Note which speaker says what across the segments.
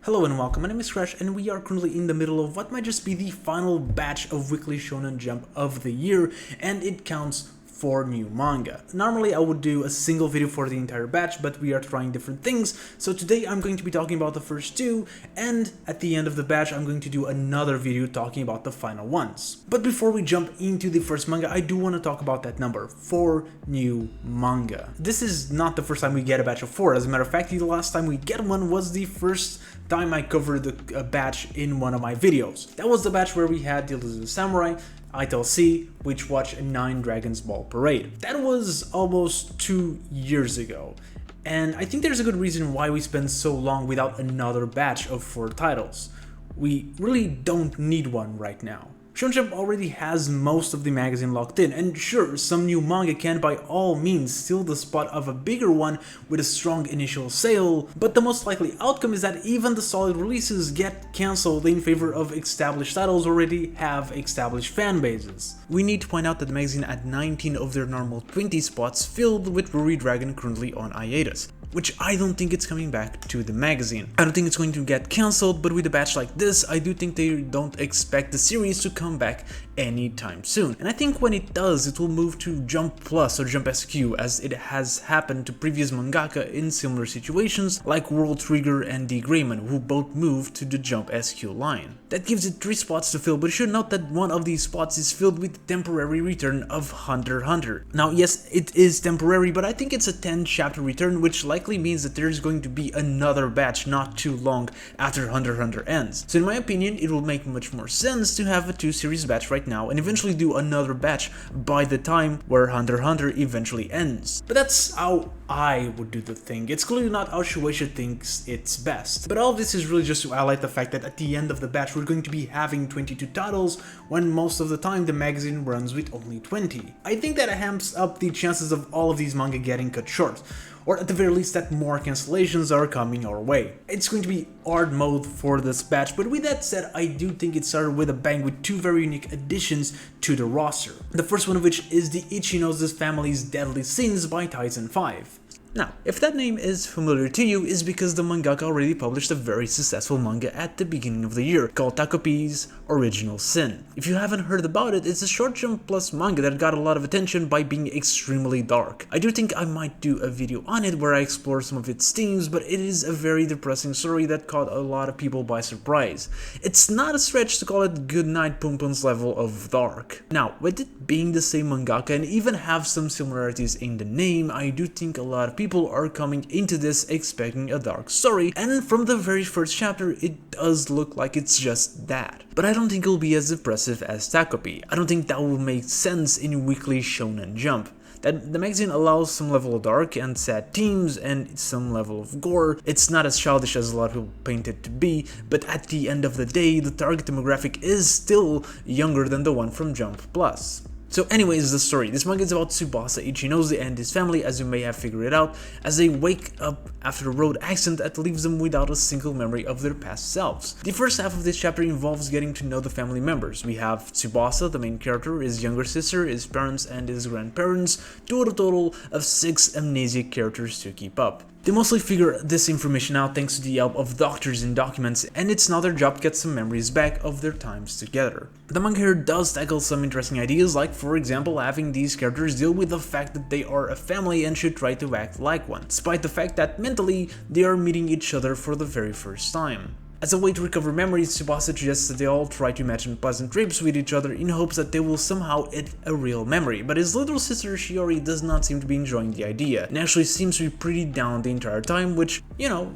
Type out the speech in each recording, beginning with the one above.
Speaker 1: Hello and welcome, my name is Crash and we are currently in the middle of what might just be the final batch of weekly Shonen Jump of the year, and it counts 4 new manga. Normally I would do a single video for the entire batch, but we are trying different things, so today I'm going to be talking about the first 2, and at the end of the batch I'm going to do another video talking about the final ones. But before we jump into the first manga, I do want to talk about that number, 4 new manga. This is not the first time we get a batch of 4, as a matter of fact the last time we get one was the first time I covered a batch in one of my videos. That was the batch where we had the Elusive Samurai, Itel C, Witch Watch, and 9 Dragons Ball Parade. That was almost 2 years ago, and I think there's a good reason why we spent so long without another batch of 4 titles. We really don't need one right now. Shonen Jump already has most of the magazine locked in, and sure, some new manga can by all means steal the spot of a bigger one with a strong initial sale, but the most likely outcome is that even the solid releases get cancelled in favor of established titles already have established fan bases. We need to point out that the magazine had 19 of their normal 20 spots filled with Ruri Dragon currently on hiatus, which I don't think it's coming back to the magazine. I don't think it's going to get cancelled, but with a batch like this, I do think they don't expect the series to come back anytime soon. And I think when it does, it will move to Jump Plus or Jump SQ, as it has happened to previous mangaka in similar situations, like World Trigger and D. Grayman, who both moved to the Jump SQ line. That gives it 3 spots to fill, but you should note that one of these spots is filled with the temporary return of Hunter x Hunter. Now yes, it is temporary, but I think it's a 10 chapter return, which likely means that there's going to be another batch not too long after Hunter x Hunter ends. So in my opinion, it will make much more sense to have a 2 series batch right now and eventually do another batch by the time where Hunter x Hunter eventually ends. But that's how I would do the thing. It's clearly not how Shueisha thinks it's best. But all of this is really just to highlight the fact that at the end of the batch we're going to be having 22 titles, when most of the time the magazine runs with only 20. I think that amps up the chances of all of these manga getting cut short, or at the very least that more cancellations are coming our way. It's going to be hard mode for this batch, but with that said, I do think it started with a bang with 2 very unique additions to the roster. The first one of which is the Ichinose family's Deadly Sins by Titan 5. Now, if that name is familiar to you, is because the mangaka already published a very successful manga at the beginning of the year called Takopi's Original Sin. If you haven't heard about it, it's a short Jump Plus manga that got a lot of attention by being extremely dark. I do think I might do a video on it where I explore some of its themes, but it is a very depressing story that caught a lot of people by surprise. It's not a stretch to call it Goodnight Pumpun's level of dark. Now, with it being the same mangaka and even have some similarities in the name, I do think a lot of people are coming into this expecting a dark story, and from the very first chapter it does look like it's just that. But I don't think it'll be as impressive as Takopi. I don't think that will make sense in weekly Shonen Jump. That the magazine allows some level of dark and sad themes and some level of gore. It's not as childish as a lot of people paint it to be, but at the end of the day, the target demographic is still younger than the one from Jump Plus. So anyways, the story. This manga is about Tsubasa Ichinose and his family, as you may have figured it out, as they wake up after a road accident that leaves them without a single memory of their past selves. The first half of this chapter involves getting to know the family members. We have Tsubasa, the main character, his younger sister, his parents, and his grandparents, to a total of 6 amnesic characters to keep up. They mostly figure this information out thanks to the help of doctors and documents, and it's now their job to get some memories back of their times together. The manga here does tackle some interesting ideas, like for example having these characters deal with the fact that they are a family and should try to act like one, despite the fact that mentally they are meeting each other for the very first time. As a way to recover memories, Tsubasa suggests that they all try to imagine pleasant trips with each other in hopes that they will somehow hit a real memory, but his little sister Shiori does not seem to be enjoying the idea, and actually seems to be pretty down the entire time, which, you know,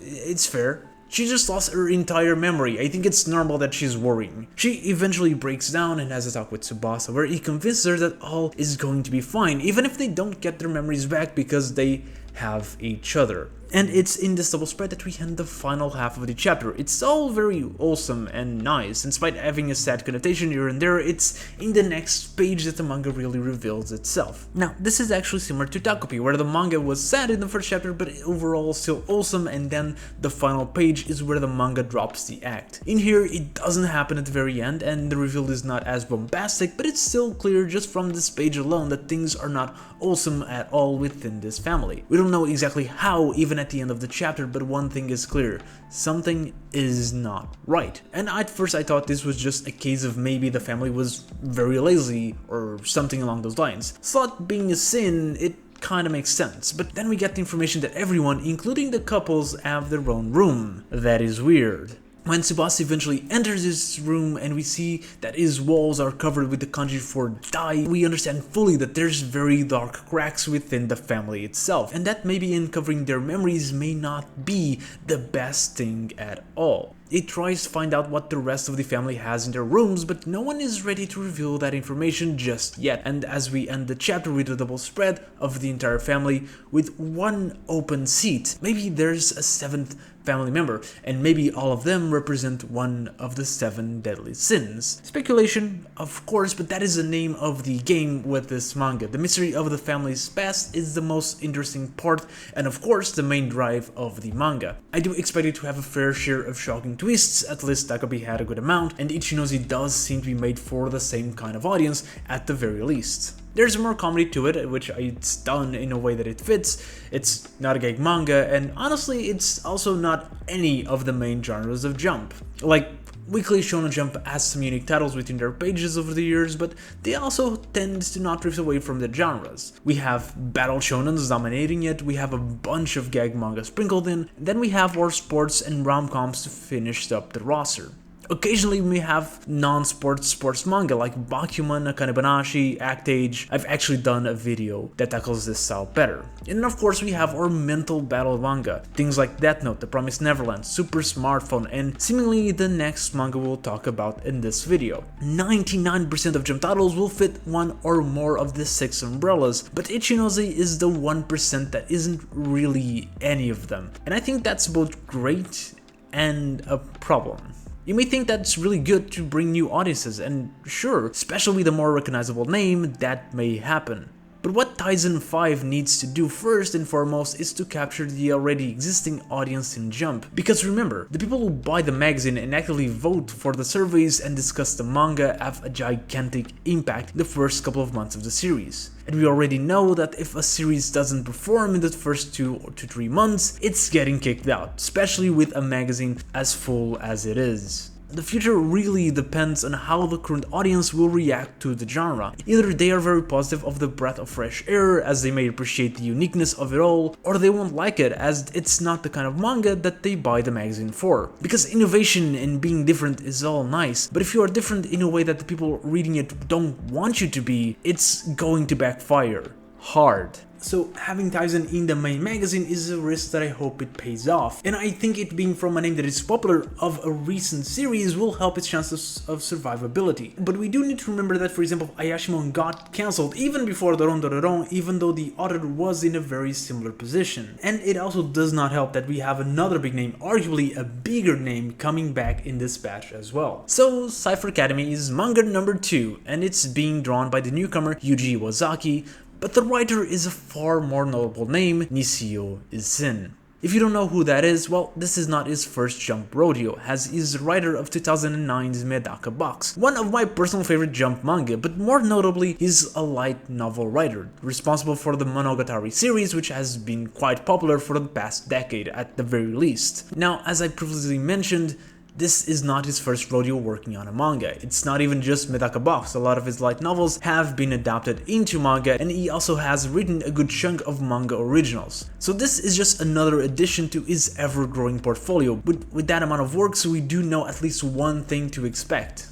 Speaker 1: it's fair. She just lost her entire memory. I think it's normal that she's worrying. She eventually breaks down and has a talk with Tsubasa, where he convinces her that all is going to be fine, even if they don't get their memories back because they have each other. And it's in this double spread that we end the final half of the chapter. It's all very wholesome and nice, and despite having a sad connotation here and there, it's in the next page that the manga really reveals itself. Now, this is actually similar to Takopi, where the manga was sad in the first chapter, but overall still wholesome, and then the final page is where the manga drops the act. In here, it doesn't happen at the very end, and the reveal is not as bombastic, but it's still clear just from this page alone that things are not wholesome at all within this family. We don't know exactly how, even at at the end of the chapter, but one thing is clear: something is not right. And at first I thought this was just a case of maybe the family was very lazy or something along those lines. Slut being a sin, it kinda makes sense, but then we get the information that everyone, including the couples, have their own room. That is weird. When Tsubasa eventually enters his room and we see that his walls are covered with the kanji for dai, we understand fully that there's very dark cracks within the family itself, and that maybe uncovering their memories may not be the best thing at all. It tries to find out what the rest of the family has in their rooms, but no one is ready to reveal that information just yet. And as we end the chapter with a double spread of the entire family with one open seat, maybe there's a seventh family member, and maybe all of them represent one of the 7 deadly sins. Speculation, of course, but that is the name of the game with this manga. The mystery of the family's past is the most interesting part, and of course the main drive of the manga. I do expect it to have a fair share of shocking twists, at least Takabe had a good amount, and Ichinose does seem to be made for the same kind of audience at the very least. There's more comedy to it, which it's done in a way that it fits. It's not a gag manga, and honestly, it's also not any of the main genres of Jump. Like, Weekly Shonen Jump has some unique titles within their pages over the years, but they also tend to not drift away from the genres. We have battle shonens dominating it, we have a bunch of gag manga sprinkled in, then we have war sports and rom-coms to finish up the roster. Occasionally we have non-sports sports manga like Bakuman, Akane Banashi, Act Age. I've actually done a video that tackles this style better. And then of course we have our mental battle manga, things like Death Note, The Promised Neverland, Super Smartphone, and seemingly the next manga we'll talk about in this video. 99% of Jump titles will fit one or more of the 6 umbrellas, but Ichinose is the 1% that isn't really any of them. And I think that's both great and a problem. You may think that's really good to bring new audiences, and sure, especially with a more recognizable name, that may happen. But what Tizen 5 needs to do first and foremost is to capture the already existing audience in Jump. Because remember, the people who buy the magazine and actively vote for the surveys and discuss the manga have a gigantic impact the first couple of months of the series. And we already know that if a series doesn't perform in the first 2 to 3 months, it's getting kicked out, especially with a magazine as full as it is. The future really depends on how the current audience will react to the genre. Either they are very positive of the breath of fresh air, as they may appreciate the uniqueness of it all, or they won't like it, as it's not the kind of manga that they buy the magazine for. Because innovation and being different is all nice, but if you are different in a way that the people reading it don't want you to be, it's going to backfire hard. So having Tizen in the main magazine is a risk that I hope it pays off, and I think it being from a name that is popular of a recent series will help its chances of survivability. But we do need to remember that, for example, Ayashimon got cancelled even before Doron, even though the author was in a very similar position. And it also does not help that we have another big name, arguably a bigger name, coming back in this batch as well. So Cypher Academy is manga number 2, and it's being drawn by the newcomer Yuji Iwazaki, but the writer is a far more notable name, Nishio Izin. If you don't know who that is, well, this is not his first Jump rodeo, as he's the writer of 2009's Medaka Box, one of my personal favorite Jump manga, but more notably, he's a light novel writer, responsible for the Monogatari series, which has been quite popular for the past decade at the very least. Now, as I previously mentioned, this is not his first rodeo working on a manga. It's not even just Medaka Box, a lot of his light novels have been adapted into manga, and he also has written a good chunk of manga originals. So this is just another addition to his ever-growing portfolio. With that amount of work, so we do know at least one thing to expect: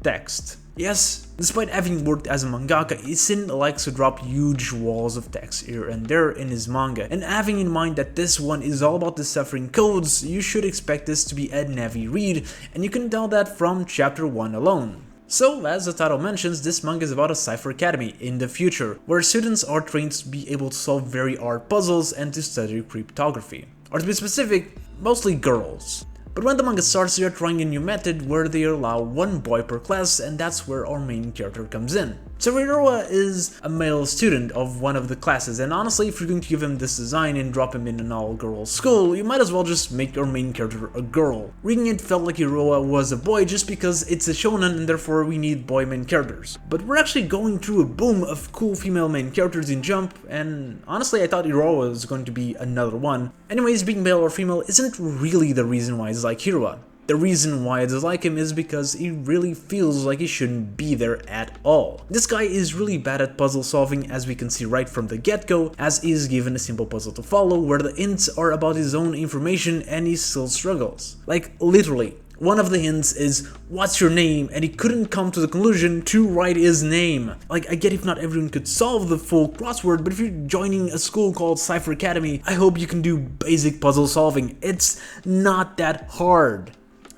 Speaker 1: text. Yes, despite having worked as a mangaka, Izin likes to drop huge walls of text here and there in his manga, and having in mind that this one is all about deciphering codes, you should expect this to be a heavy read, and you can tell that from chapter 1 alone. So, as the title mentions, this manga is about a Cypher Academy in the future, where students are trained to be able to solve very hard puzzles and to study cryptography. Or to be specific, mostly girls. But when the manga starts, they are trying a new method where they allow one boy per class, and that's where our main character comes in. So Hiroa is a male student of one of the classes, and honestly, if you're going to give him this design and drop him in an all-girls school, you might as well just make your main character a girl. Reading it felt like Hiroa was a boy just because it's a shonen and therefore we need boy main characters. But we're actually going through a boom of cool female main characters in Jump, and honestly I thought Hiroa was going to be another one. Anyways, being male or female isn't really the reason why I dislike Hiroa. The reason why I dislike him is because he really feels like he shouldn't be there at all. This guy is really bad at puzzle solving, as we can see right from the get-go, as he is given a simple puzzle to follow where the hints are about his own information and he still struggles. Like, literally. One of the hints is, what's your name? And he couldn't come to the conclusion to write his name. Like, I get if not everyone could solve the full crossword, but if you're joining a school called Cypher Academy, I hope you can do basic puzzle solving. It's not that hard.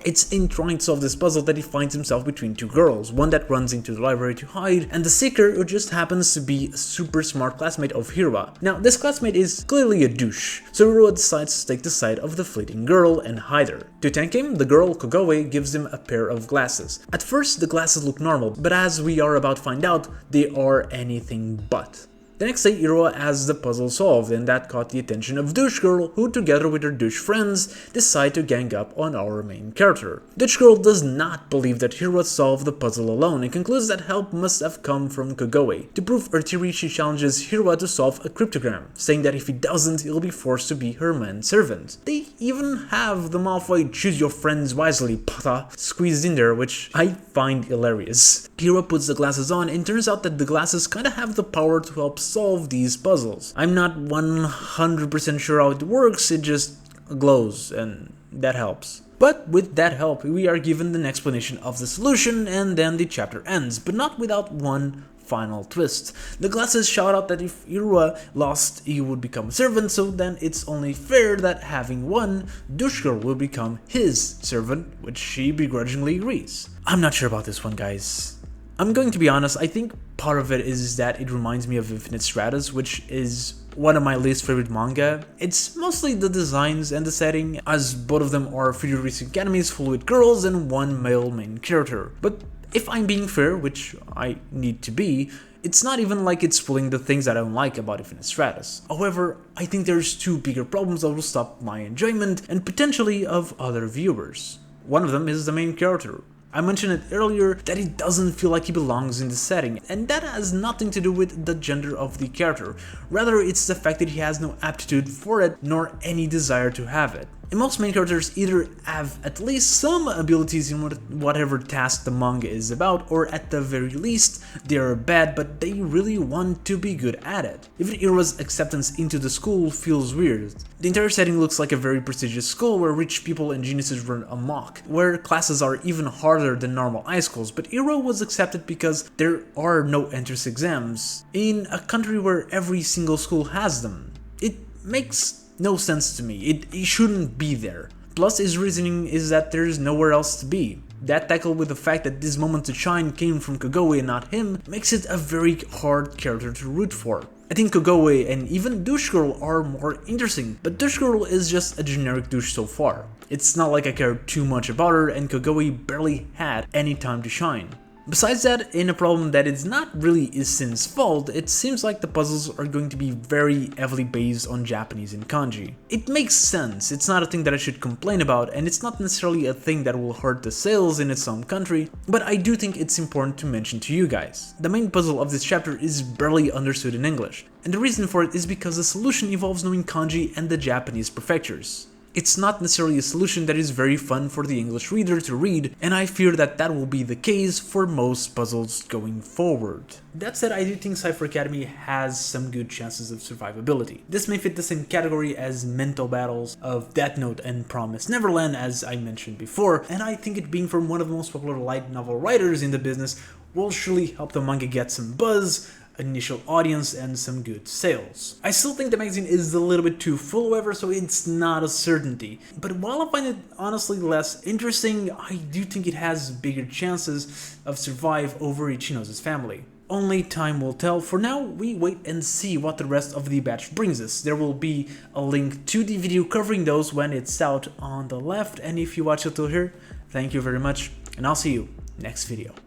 Speaker 1: It's in trying to solve this puzzle that he finds himself between two girls, one that runs into the library to hide, and the seeker who just happens to be a super smart classmate of Hiroa. Now, this classmate is clearly a douche, so Hiroa decides to take the side of the fleeting girl and hide her. To thank him, the girl, Kogoe, gives him a pair of glasses. At first, the glasses look normal, but as we are about to find out, they are anything but. The next day, Hiroa has the puzzle solved, and that caught the attention of Douche Girl, who together with her douche friends decide to gang up on our main character. Douche Girl does not believe that Hiroa solved the puzzle alone and concludes that help must have come from Kogoe. To prove her theory, she challenges Hiroa to solve a cryptogram, saying that if he doesn't, he'll be forced to be her manservant. They even have the Malfoy "choose your friends wisely" pata squeezed in there, which I find hilarious. Hiroa puts the glasses on, and turns out that the glasses kinda have the power to help solve these puzzles. I'm not 100% sure how it works, it just glows, and that helps. But with that help, we are given an explanation of the solution, and then the chapter ends, but not without one final twist. The glasses shout out that if Hiroa lost, he would become a servant, so then it's only fair that having won, Douche Girl will become his servant, which she begrudgingly agrees. I'm not sure about this one, guys. I'm going to be honest, I think part of it is that it reminds me of Infinite Stratus, which is one of my least favorite manga. It's mostly the designs and the setting, as both of them are futuristic academies full with girls and one male main character. But if I'm being fair, which I need to be, it's not even like it's pulling the things that I don't like about Infinite Stratus. However, I think there's two bigger problems that will stop my enjoyment and potentially of other viewers. One of them is the main character. I mentioned it earlier that he doesn't feel like he belongs in the setting, and that has nothing to do with the gender of the character. Rather, it's the fact that he has no aptitude for it, nor any desire to have it. And most main characters either have at least some abilities in whatever task the manga is about, or at the very least, they are bad but they really want to be good at it. Even Hiroa's acceptance into the school feels weird. The entire setting looks like a very prestigious school where rich people and geniuses run amok, where classes are even harder than normal high schools, but Hiroa was accepted because there are no entrance exams, in a country where every single school has them. It makes no sense to me. It shouldn't be there. Plus, his reasoning is that there's nowhere else to be. That tackled with the fact that this moment to shine came from Kogoe and not him makes it a very hard character to root for. I think Kogoe and even Douche Girl are more interesting, but Douche Girl is just a generic douche so far. It's not like I care too much about her, and Kogoe barely had any time to shine. Besides that, in a problem that is not really Isin's fault, it seems like the puzzles are going to be very heavily based on Japanese and kanji. It makes sense, it's not a thing that I should complain about, and it's not necessarily a thing that will hurt the sales in its own country, but I do think it's important to mention to you guys. The main puzzle of this chapter is barely understood in English, and the reason for it is because the solution involves knowing kanji and the Japanese prefectures. It's not necessarily a solution that is very fun for the English reader to read, and I fear that that will be the case for most puzzles going forward. That said, I do think Cypher Academy has some good chances of survivability. This may fit the same category as mental battles of Death Note and Promised Neverland, as I mentioned before, and I think it being from one of the most popular light novel writers in the business will surely help the manga get some buzz, initial audience, and some good sales. I still think the magazine is a little bit too full, however, so it's not a certainty. But while I find it honestly less interesting, I do think it has bigger chances of survive over Ichinose's family. only time will tell. For now, we wait and see what the rest of the batch brings us. There will be a link to the video covering those when it's out on the left, and if you watch it till here, thank you very much, and I'll see you next video.